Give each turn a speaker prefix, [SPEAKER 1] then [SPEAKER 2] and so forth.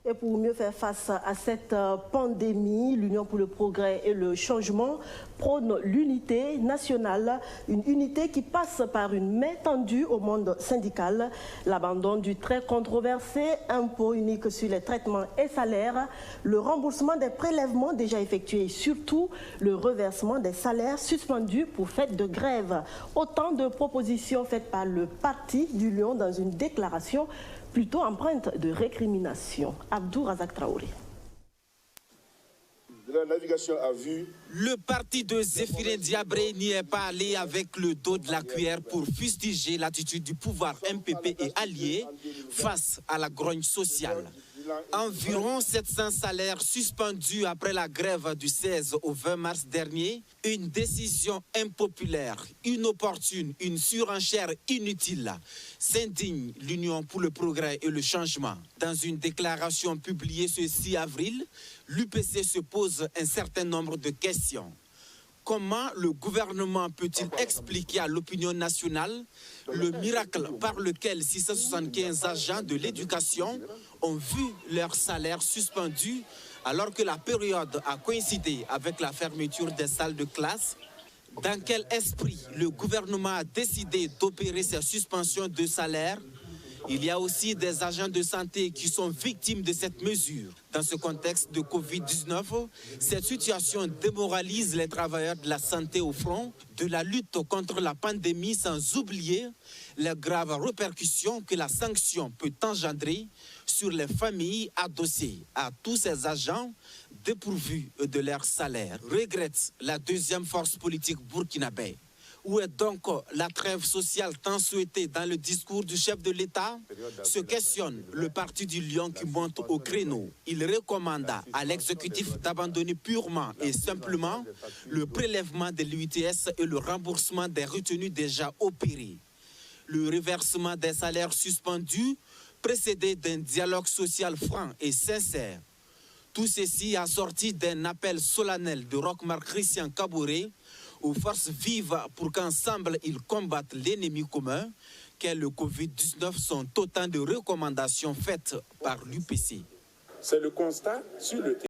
[SPEAKER 1] Et pour mieux faire face à cette pandémie, l'Union pour le progrès et le changement prône l'unité nationale, une unité qui passe par une main tendue au monde syndical, l'abandon du très controversé impôt unique sur les traitements et salaires, le remboursement des prélèvements déjà effectués et surtout le reversement des salaires suspendus pour fête de grève. Autant de propositions faites par le parti du Lion dans une déclaration plutôt empreinte de récrimination. Abdou Razak Traoré.
[SPEAKER 2] La navigation à vue.
[SPEAKER 3] Le parti de Zéphirin Diabré n'y est pas allé avec le dos de la cuillère pour fustiger l'attitude du pouvoir MPP et alliés face à la grogne sociale. Environ 700 salaires suspendus après la grève du 16 au 20 mars dernier. Une décision impopulaire, inopportune, une surenchère inutile, s'indigne l'Union pour le progrès et le changement. Dans une déclaration publiée ce 6 avril, l'UPC se pose un certain nombre de questions. Comment le gouvernement peut-il expliquer à l'opinion nationale le miracle par lequel 675 agents de l'éducation ont vu leur salaire suspendu alors que la période a coïncidé avec la fermeture des salles de classe? Dans quel esprit le gouvernement a décidé d'opérer ces suspensions de salaire? Il y a aussi des agents de santé qui sont victimes de cette mesure. Dans ce contexte de Covid-19, cette situation démoralise les travailleurs de la santé au front de la lutte contre la pandémie, sans oublier les graves répercussions que la sanction peut engendrer sur les familles adossées à tous ces agents dépourvus de leur salaire. Regrette la deuxième force politique burkinabé. Où est donc la trêve sociale tant souhaitée dans le discours du chef de l'État? Se questionne le parti du Lion qui monte au créneau. Il recommanda à l'exécutif d'abandonner purement et simplement le prélèvement de l'UITS et le remboursement des retenues déjà opérées. Le reversement des salaires suspendus précédé d'un dialogue social franc et sincère. Tout ceci assorti d'un appel solennel de Rochmar Christian Kaboré aux forces vives pour qu'ensemble ils combattent l'ennemi commun, qu'est le Covid-19, sont autant de recommandations faites par l'UPC.
[SPEAKER 2] C'est le constat sur le terrain.